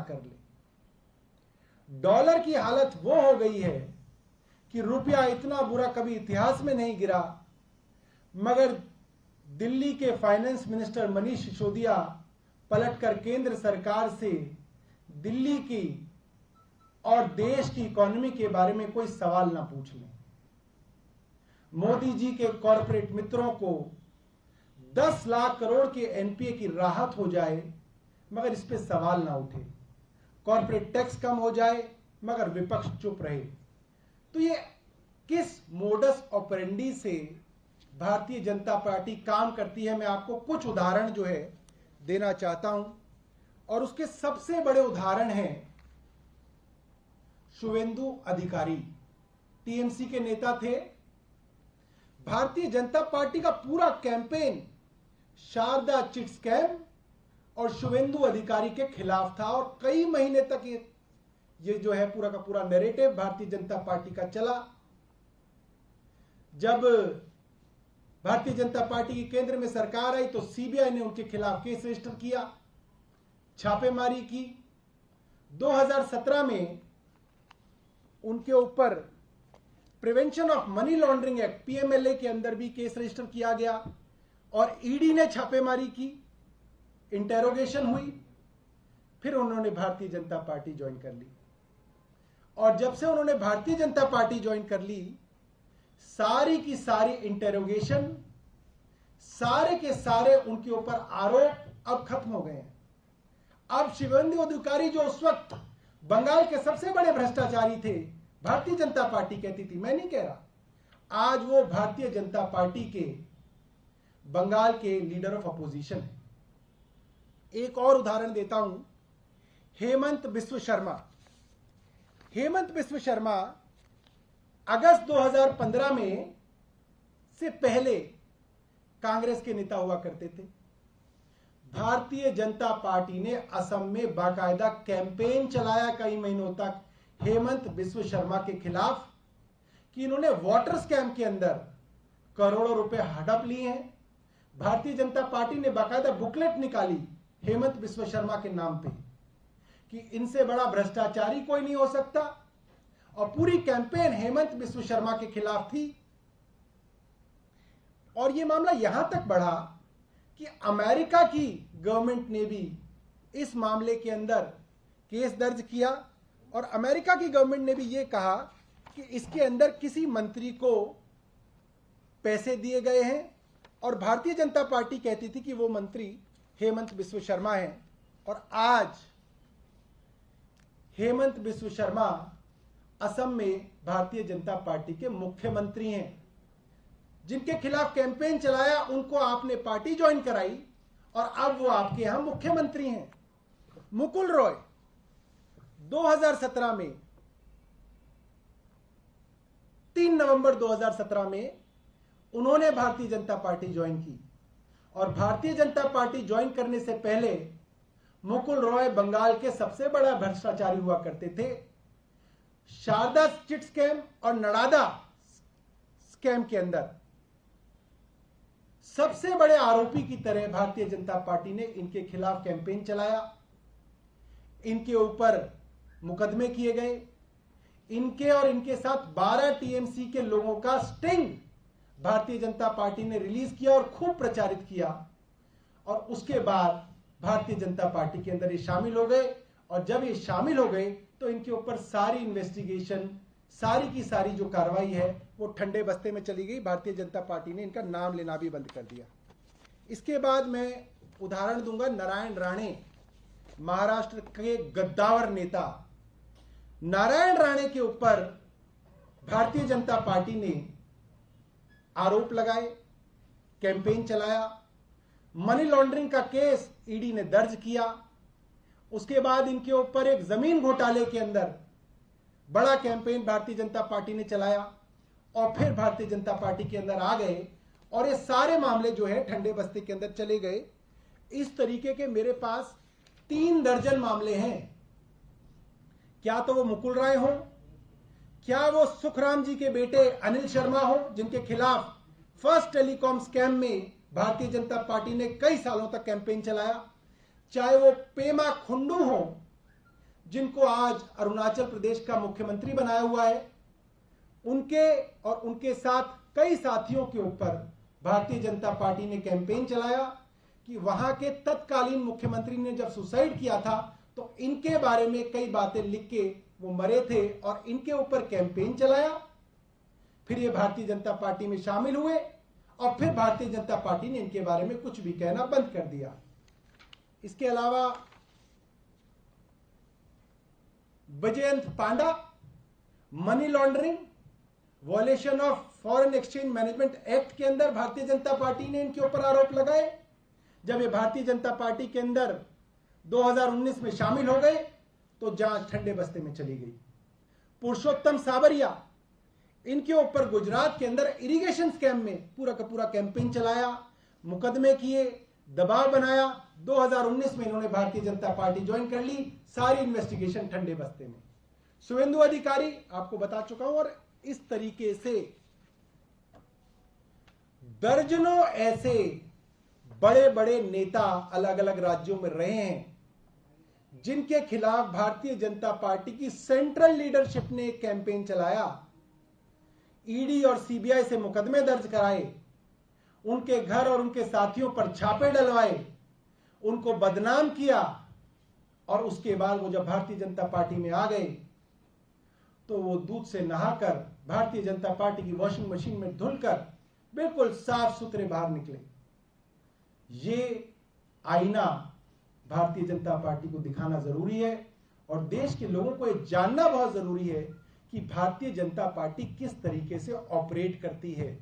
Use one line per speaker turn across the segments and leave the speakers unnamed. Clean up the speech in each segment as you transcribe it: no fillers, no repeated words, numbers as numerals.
कर ले। डॉलर की हालत वो हो गई है कि रुपया इतना बुरा कभी इतिहास में नहीं गिरा, मगर दिल्ली के फाइनेंस मिनिस्टर मनीष सिसोदिया पलटकर केंद्र सरकार से दिल्ली की और देश की इकोनॉमी के बारे में कोई सवाल ना पूछ लें। मोदी जी के कॉरपोरेट मित्रों को 10 लाख करोड़ के एनपीए की राहत हो जाए मगर इस पे सवाल ना उठे, कॉरपोरेट टैक्स कम हो जाए मगर विपक्ष चुप रहे। तो ये किस मोडस ऑपरेंडी से भारतीय जनता पार्टी काम करती है, मैं आपको कुछ उदाहरण जो है देना चाहता हूं। और उसके सबसे बड़े उदाहरण हैं शुवेंदु अधिकारी, टीएमसी के नेता थे। भारतीय जनता पार्टी का पूरा कैंपेन शारदा चिट स्कैम और शुवेंदु अधिकारी के खिलाफ था और कई महीने तक ये जो है पूरा का पूरा नैरेटिव भारतीय जनता पार्टी का चला। जब भारतीय जनता पार्टी की केंद्र में सरकार आई तो सीबीआई ने उनके खिलाफ केस रजिस्टर किया, छापेमारी की। 2017 में उनके ऊपर prevention of money laundering act PMLA के अंदर भी केस रजिस्टर किया गया और ईडी ने छापेमारी की, इंटेरोगेशन हुई। फिर उन्होंने भारतीय जनता पार्टी ज्वाइन कर ली और जब से उन्होंने भारतीय जनता पार्टी ज्वाइन कर ली, सारी की सारी इंटेरोगेशन, सारे के सारे उनके ऊपर आरोप अब खत्म हो गए हैं। अब शुवेंदु अधिकारी जो उस वक्त बंगाल के सबसे बड़े भ्रष्टाचारी थे, भारतीय जनता पार्टी कहती थी, मैं नहीं कह रहा, आज वो भारतीय जनता पार्टी के बंगाल के लीडर ऑफ अपोजिशन है। एक और उदाहरण देता हूं, हेमंत बिस्व शर्मा। हेमंत बिस्व शर्मा अगस्त 2015 में से पहले कांग्रेस के नेता हुआ करते थे। भारतीय जनता पार्टी ने असम में बाकायदा कैंपेन चलाया कई महीनों तक हेमंत बिस्व शर्मा के खिलाफ कि इन्होंने वाटर स्कैम के अंदर करोड़ों रुपए हड़प लिए हैं। भारतीय जनता पार्टी ने बाकायदा बुकलेट निकाली हेमंत बिस्व शर्मा के नाम पे कि इनसे बड़ा भ्रष्टाचारी कोई नहीं हो सकता और पूरी कैंपेन हेमंत बिस्व शर्मा के खिलाफ थी। और यह मामला यहां तक बढ़ा कि अमेरिका की गवर्नमेंट ने भी इस मामले के अंदर केस दर्ज किया और अमेरिका की गवर्नमेंट ने भी यह कहा कि इसके अंदर किसी मंत्री को पैसे दिए गए हैं और भारतीय जनता पार्टी कहती थी कि वो मंत्री हेमंत बिस्व शर्मा हैं। और आज हेमंत बिस्व शर्मा असम में भारतीय जनता पार्टी के मुख्यमंत्री हैं। जिनके खिलाफ कैंपेन चलाया उनको आपने पार्टी ज्वाइन कराई और अब वो आपके यहां मुख्यमंत्री हैं। मुकुल रॉय 2017 में 3 नवंबर 2017 में उन्होंने भारतीय जनता पार्टी ज्वाइन की और भारतीय जनता पार्टी ज्वाइन करने से पहले मुकुल रॉय बंगाल के सबसे बड़ा भ्रष्टाचारी हुआ करते थे। शारदा चिट स्कैम और नड़ादा स्कैम के अंदर सबसे बड़े आरोपी की तरह भारतीय जनता पार्टी ने इनके खिलाफ कैंपेन चलाया, इनके ऊपर मुकदमे किए गए। इनके और इनके साथ 12 टीएमसी के लोगों का स्टिंग भारतीय जनता पार्टी ने रिलीज किया और खूब प्रचारित किया और उसके बाद भारतीय जनता पार्टी के अंदर ये शामिल हो गए। और जब ये शामिल हो गए तो इनके ऊपर सारी इन्वेस्टिगेशन, सारी की सारी जो कार्रवाई है वो ठंडे बस्ते में चली गई। भारतीय जनता पार्टी ने इनका नाम लेना भी बंद कर दिया। इसके बाद मैं उदाहरण दूंगा नारायण राणे, महाराष्ट्र के गद्दावर नेता नारायण राणे के ऊपर भारतीय जनता पार्टी ने आरोप लगाए, कैंपेन चलाया, मनी लॉन्ड्रिंग का केस ईडी ने दर्ज किया। उसके बाद इनके ऊपर एक जमीन घोटाले के अंदर बड़ा कैंपेन भारतीय जनता पार्टी ने चलाया और फिर भारतीय जनता पार्टी के अंदर आ गए और ये सारे मामले जो है ठंडे बस्ते के अंदर चले गए। इस तरीके के मेरे पास 3 दर्जन मामले हैं। क्या तो वो मुकुल राय हो, क्या वो सुखराम जी के बेटे अनिल शर्मा हो जिनके खिलाफ फर्स्ट टेलीकॉम स्कैम में भारतीय जनता पार्टी ने कई सालों तक कैंपेन चलाया, चाहे वो पेमा खुंडू हो जिनको आज अरुणाचल प्रदेश का मुख्यमंत्री बनाया हुआ है, उनके और उनके साथ कई साथियों के ऊपर भारतीय जनता पार्टी ने कैंपेन चलाया कि वहां के तत्कालीन मुख्यमंत्री ने जब सुसाइड किया था तो इनके बारे में कई बातें लिख के वो मरे थे और इनके ऊपर कैंपेन चलाया। फिर ये भारतीय जनता पार्टी में शामिल हुए और फिर भारतीय जनता पार्टी ने इनके बारे में कुछ भी कहना बंद कर दिया। इसके अलावा Baijayant Panda, money laundering, violation of foreign exchange management act के अंदर भारतीय जनता पार्टी ने इनके ऊपर आरोप लगाए। जब ये भारतीय जनता पार्टी के अंदर 2019 में शामिल हो गए तो जांच ठंडे बस्ते में चली गई। पुरुषोत्तम साबरिया, इनके ऊपर गुजरात के अंदर इरिगेशन स्कैम में पूरा का पूरा कैंपेन चलाया, मुकदमे किए, दबाव बनाया। 2019 में इन्होंने भारतीय जनता पार्टी ज्वाइन कर ली, सारी इन्वेस्टिगेशन ठंडे बस्ते में। शुभेंदु अधिकारी आपको बता चुका हूं। और इस तरीके से दर्जनों ऐसे बड़े बड़े नेता अलग अलग राज्यों में रहे हैं जिनके खिलाफ भारतीय जनता पार्टी की सेंट्रल लीडरशिप ने एक कैंपेन चलाया, ईडी और सीबीआई से मुकदमे दर्ज कराए, उनके घर और उनके साथियों पर छापे डलवाए, उनको बदनाम किया। और उसके बाद वो जब भारतीय जनता पार्टी में आ गए तो वो दूध से नहाकर भारतीय जनता पार्टी की वॉशिंग मशीन में धुलकर बिल्कुल साफ सुथरे बाहर निकले। ये आईना भारतीय जनता पार्टी को दिखाना जरूरी है और देश के लोगों को यह जानना बहुत जरूरी है कि भारतीय जनता पार्टी किस तरीके से ऑपरेट करती है,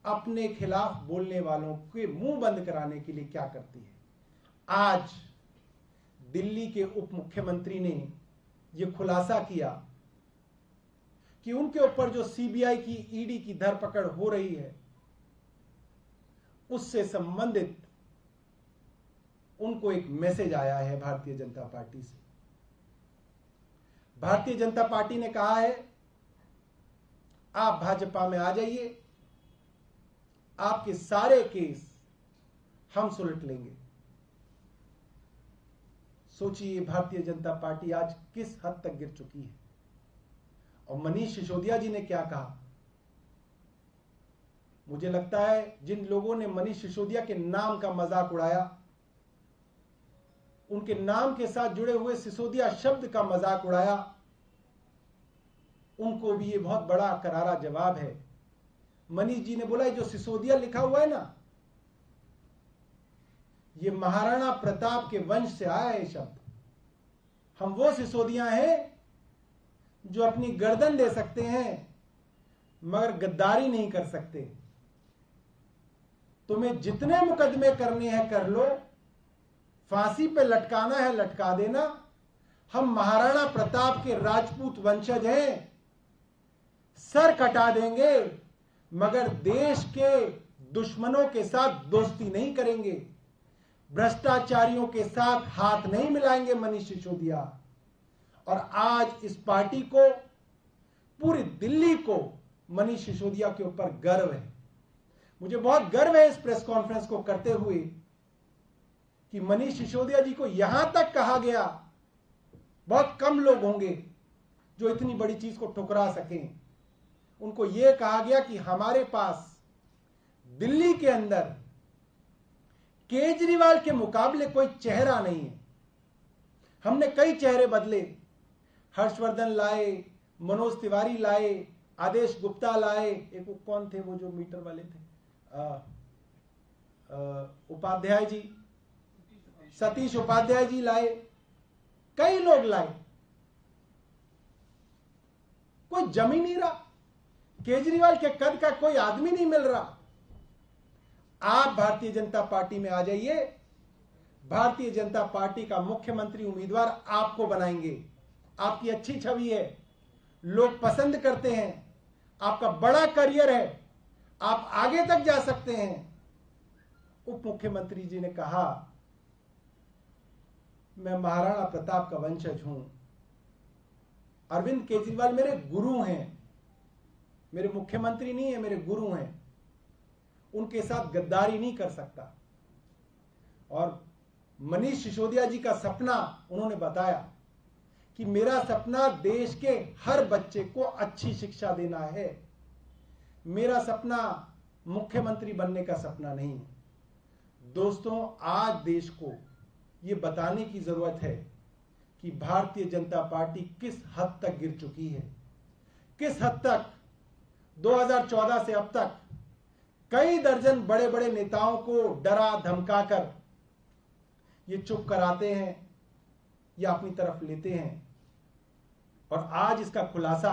अपने खिलाफ बोलने वालों के मुंह बंद कराने के लिए क्या करती है। आज दिल्ली के उप मुख्यमंत्री ने यह खुलासा किया कि उनके ऊपर जो सीबीआई की, ईडी की धरपकड़ हो रही है, उससे संबंधित उनको एक मैसेज आया है भारतीय जनता पार्टी से। भारतीय जनता पार्टी ने कहा है, आप भाजपा में आ जाइए, आपके सारे केस हम सुलट लेंगे। सोचिए भारतीय जनता पार्टी आज किस हद तक गिर चुकी है। और मनीष सिसोदिया जी ने क्या कहा, मुझे लगता है जिन लोगों ने मनीष सिसोदिया के नाम का मजाक उड़ाया, उनके नाम के साथ जुड़े हुए सिसोदिया शब्द का मजाक उड़ाया, उनको भी ये बहुत बड़ा करारा जवाब है। मनीष जी ने बोला जो सिसोदिया लिखा हुआ है ना, ये महाराणा प्रताप के वंश से आया है शब्द। हम वो सिसोदिया हैं जो अपनी गर्दन दे सकते हैं मगर गद्दारी नहीं कर सकते। तुम्हें जितने मुकदमे करने हैं कर लो, फांसी पे लटकाना है लटका देना। हम महाराणा प्रताप के राजपूत वंशज हैं, सर कटा देंगे मगर देश के दुश्मनों के साथ दोस्ती नहीं करेंगे, भ्रष्टाचारियों के साथ हाथ नहीं मिलाएंगे मनीष सिसोदिया। और आज इस पार्टी को, पूरी दिल्ली को मनीष सिसोदिया के ऊपर गर्व है। मुझे बहुत गर्व है इस प्रेस कॉन्फ्रेंस को करते हुए कि मनीष सिसोदिया जी को यहां तक कहा गया, बहुत कम लोग होंगे जो इतनी बड़ी चीज को ठुकरा सकें। उनको यह कहा गया कि हमारे पास दिल्ली के अंदर केजरीवाल के मुकाबले कोई चेहरा नहीं है। हमने कई चेहरे बदले, हर्षवर्धन लाए, मनोज तिवारी लाए, आदेश गुप्ता लाए, एक वो कौन थे वो जो मीटर वाले थे, उपाध्याय जी, सतीश उपाध्याय जी लाए, कई लोग लाए, कोई जम ही नहीं रहा। केजरीवाल के कद का कोई आदमी नहीं मिल रहा। आप भारतीय जनता पार्टी में आ जाइए, भारतीय जनता पार्टी का मुख्यमंत्री उम्मीदवार आपको बनाएंगे। आपकी अच्छी छवि है, लोग पसंद करते हैं, आपका बड़ा करियर है, आप आगे तक जा सकते हैं। उप मुख्यमंत्री जी ने कहा, मैं महाराणा प्रताप का वंशज हूं। अरविंद केजरीवाल मेरे गुरु हैं, मेरे मुख्यमंत्री नहीं है, मेरे गुरु हैं। उनके साथ गद्दारी नहीं कर सकता। और मनीष सिसोदिया जी का सपना उन्होंने बताया कि मेरा सपना देश के हर बच्चे को अच्छी शिक्षा देना है। मेरा सपना मुख्यमंत्री बनने का सपना नहीं है। दोस्तों, आज देश को यह बताने की जरूरत है कि भारतीय जनता पार्टी किस हद तक गिर चुकी है, किस हद तक 2014 से अब तक कई दर्जन बड़े बड़े नेताओं को डरा धमकाकर ये चुप कराते हैं या अपनी तरफ लेते हैं। और आज इसका खुलासा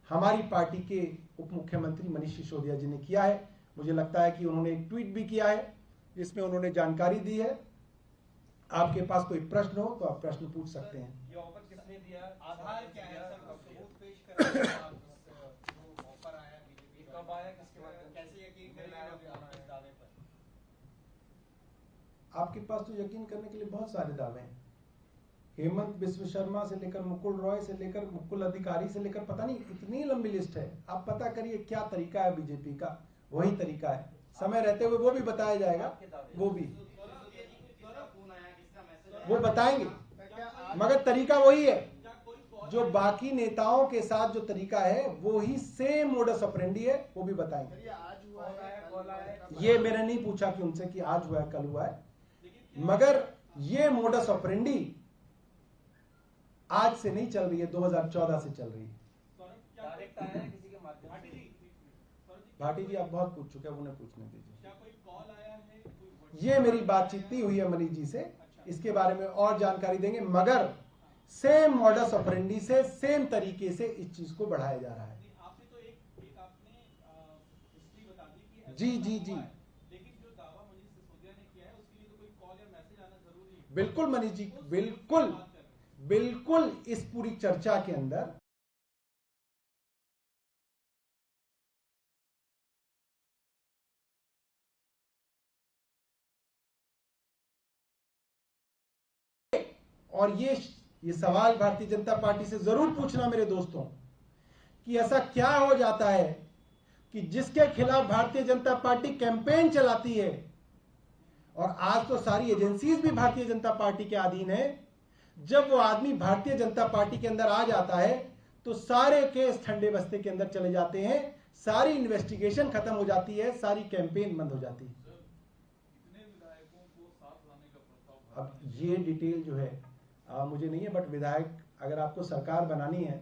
हमारी पार्टी के उप मुख्यमंत्री मनीष सिसोदिया जी ने किया है। मुझे लगता है कि उन्होंने एक ट्वीट भी किया है जिसमें उन्होंने जानकारी दी है। आपके पास कोई प्रश्न हो तो आप प्रश्न पूछ सकते हैं।
ये ऑफर किसने दिया? आधार क्या है सर? सबूत पेश करें। ऑफर आया बीजेपी, कब आया, किसके बाद, कैसे यकीन करें इस दावे पर?
आपके पास तो यकीन करने के लिए बहुत सारे दावे हैं। हेमंत बिस्व शर्मा से लेकर मुकुल रॉय से लेकर मुकुल अधिकारी से लेकर पता नहीं इतनी लंबी लिस्ट है। आप पता करिए क्या तरीका है बीजेपी का, वही तरीका है। समय रहते हुए वो भी बताया जाएगा, वो भी वो बताएंगे, मगर तरीका वही है जो बाकी नेताओं के साथ जो तरीका है वो ही सेम मोडस ऑपरेंडी है, वो भी बताएंगे। ये मैंने नहीं पूछा कि उनसे कि आज हुआ है कल हुआ है, मगर ये मोडस ऑपरेंडी आज से नहीं चल रही है, 2014 से चल रही है। भाटी जी आप बहुत पूछ चुके हैं, उन्हें पूछने दीजिए। ये मेरी बातचीत नहीं हुई है मनीष जी से, इसके बारे में और जानकारी देंगे, मगर सेम मॉडस ऑपरेंडी से सेम तरीके से इस चीज को बढ़ाया जा रहा है।
आपने तो एक आपने हिस्ट्री बता दी कि
जी जी जी,
लेकिन जो दावा मनीष सिसोदिया ने किया है उसके लिए तो कोई कॉल या मैसेज आना जरूरी है।
बिल्कुल मनीष जी, बिल्कुल बिल्कुल। इस पूरी चर्चा के अंदर और ये सवाल भारतीय जनता पार्टी से जरूर पूछना मेरे दोस्तों कि ऐसा क्या हो जाता है कि जिसके खिलाफ भारतीय जनता पार्टी कैंपेन चलाती है, और आज तो सारी एजेंसीज भी भारतीय जनता पार्टी के अधीन है, जब वो आदमी भारतीय जनता पार्टी के अंदर आ जाता है तो सारे केस ठंडे बस्ते के अंदर चले जाते हैं, सारी इन्वेस्टिगेशन खत्म हो जाती है, सारी कैंपेन बंद हो जाती है। अब ये डिटेल जो है मुझे नहीं है, बट विधायक अगर आपको सरकार बनानी है,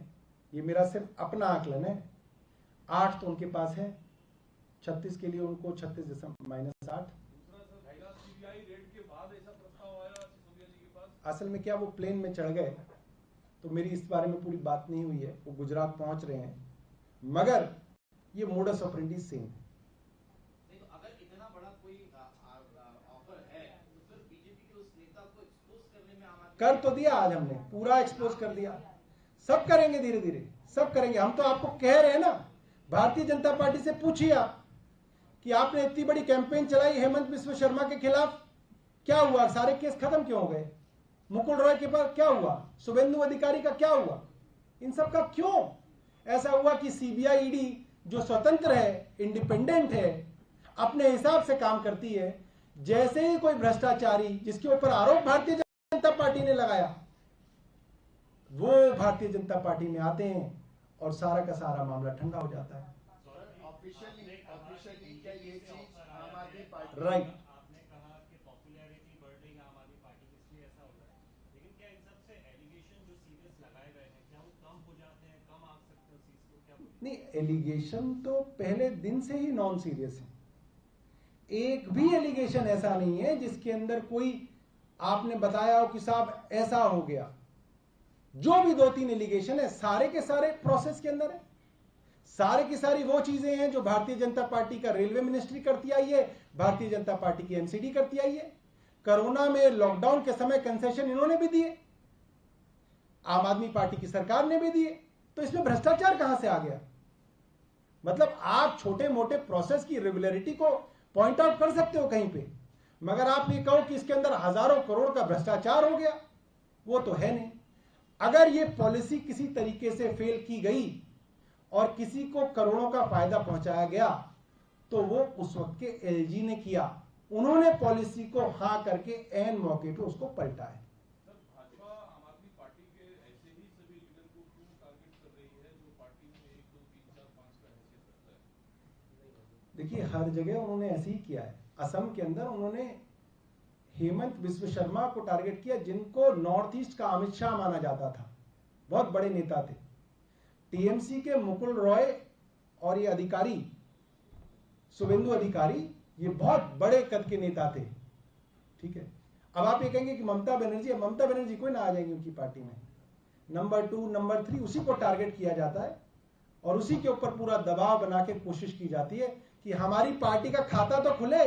ये मेरा सिर्फ अपना आकलन है, 8 तो उनके पास है, 36 के लिए उनको 36.-8। असल में क्या वो प्लेन में चढ़ गए तो मेरी इस बारे में पूरी बात नहीं हुई है, वो गुजरात पहुंच रहे हैं, मगर ये मोडस ऑपरेंडी सेम है।
अगर इतना बड़ा कोई ऑफर है तो फिर बीजेपी के उस नेता को एक्सपोज करने में
कर तो दिया, आज हमने पूरा एक्सपोज कर दिया। सब करेंगे, धीरे धीरे सब करेंगे। हम तो आपको कह रहे हैं ना, भारतीय जनता पार्टी से पूछिए आप कि आपने इतनी बड़ी कैंपेन चलाई हेमंत बिस्व शर्मा के खिलाफ, क्या हुआ? सारे केस खत्म क्यों हो गए? मुकुल रॉय के पास क्या हुआ? शुभेंदु अधिकारी का क्या हुआ? इन सब का क्यों ऐसा हुआ कि सीबीआई ईडी जो स्वतंत्र है, इंडिपेंडेंट है, अपने हिसाब से काम करती है, जैसे ही कोई भ्रष्टाचारी जिसके ऊपर आरोप भारतीय जनता पार्टी ने लगाया, वो भारतीय जनता पार्टी में आते हैं और सारा का सारा मामला ठंडा हो जाता है। राइट।
आपने कहा कि पॉपुलैरिटी बढ़ रही है आम आदमी पार्टी की, इसलिए ऐसा हो रहा है, लेकिन क्या इन सब से एलिगेशन जो सीरियस लगाए गए हैं क्या वो कम हो जाते हैं, कम आ सकते हो चीज को? क्या
नहीं, एलिगेशन तो पहले दिन से ही नॉन सीरियस है। एक भी एलिगेशन ऐसा नहीं है जिसके अंदर कोई आपने बताया हो कि साहब ऐसा हो गया। जो भी 2-3 एलिगेशन है सारे के सारे प्रोसेस के अंदर है, सारे की सारी वो चीजें हैं जो भारतीय जनता पार्टी का रेलवे मिनिस्ट्री करती आई है, भारतीय जनता पार्टी की एमसीडी करती आई है। कोरोना में लॉकडाउन के समय कंसेशन इन्होंने भी दिए, आम आदमी पार्टी की सरकार ने भी दिए, तो इसमें भ्रष्टाचार कहां से आ गया? मतलब आप छोटे मोटे प्रोसेस की रेगुलरिटी को पॉइंट आउट कर सकते हो कहीं पे, मगर आप ये कहो कि इसके अंदर हजारों करोड़ का भ्रष्टाचार हो गया, वो तो है नहीं। अगर ये पॉलिसी किसी तरीके से फेल की गई और किसी को करोड़ों का फायदा पहुंचाया गया तो वो उस वक्त के एलजी ने किया, उन्होंने पॉलिसी को हां करके एन मौके पे उसको पलटा है।
भाजपा आम आदमी पार्टी के ऐसे
टारगेट कर रही है जो पार्टी में 1, 2, 3, 4, 5 का हैसियत रखता है?
देखिए, हर जगह उन्होंने ऐसे ही किया है। असम के अंदर उन्होंने हेमंत बिस्व शर्मा को टारगेट किया, जिनको नॉर्थ ईस्ट का अमित शाह माना जाता था, बहुत बड़े नेता थे। टीएमसी के मुकुल रॉय और ये अधिकारी शुभेंदु अधिकारी, ये बहुत बड़े कद के नेता थे। ठीक है, अब आप ये कहेंगे कि ममता बनर्जी कोई ना आ जाएंगे उनकी पार्टी में। नंबर 2, नंबर 3 उसी को टारगेट किया जाता है और उसी के ऊपर पूरा दबाव बना के कोशिश की जाती है कि हमारी पार्टी का खाता तो खुले।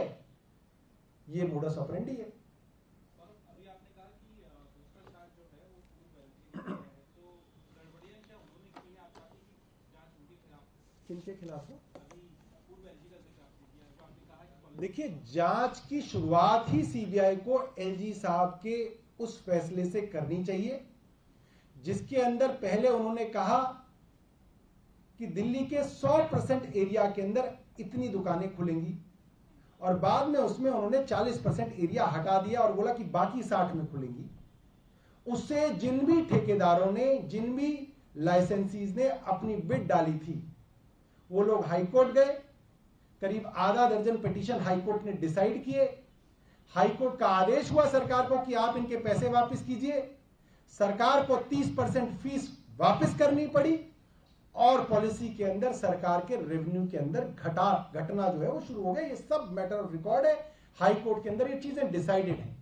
ये मोडस ऑपरेंडी है।
अभी आपने कहा कि भ्रष्टाचार जो है वो पूर्व एलजी में है, तो गड़बड़ियां क्या उन्होंने की है? आप चाहते हैं कि जांच उनके खिलाफ?
किनके खिलाफ हो?
अभी पूर्व एलजी का जिक्र आपने किया, जो आपने कहा कि
देखिए, जांच की शुरुआत ही सीबीआई को एलजी साहब के उस फैसले से करनी चाहिए जिसके अंदर पहले उन्होंने कहा कि दिल्ली के 100% एरिया के अंदर इतनी दुकानें खुलेंगी, और बाद में उसमें उन्होंने 40% एरिया हटा दिया और बोला कि बाकी 60 में खुलेंगी। उससे जिन भी ठेकेदारों ने, जिन भी लाइसेंसीज ने अपनी बिड डाली थी, वो लोग हाईकोर्ट गए। करीब आधा दर्जन पिटीशन हाईकोर्ट ने डिसाइड किए। हाईकोर्ट का आदेश हुआ सरकार को कि आप इनके पैसे वापस कीजिए। सरकार को 30% फीस वापस करनी पड़ी और पॉलिसी के अंदर सरकार के रेवेन्यू के अंदर घटना जो है वो शुरू हो गया। ये सब मैटर ऑफ रिकॉर्ड है, हाईकोर्ट के अंदर ये चीजें डिसाइडेड है।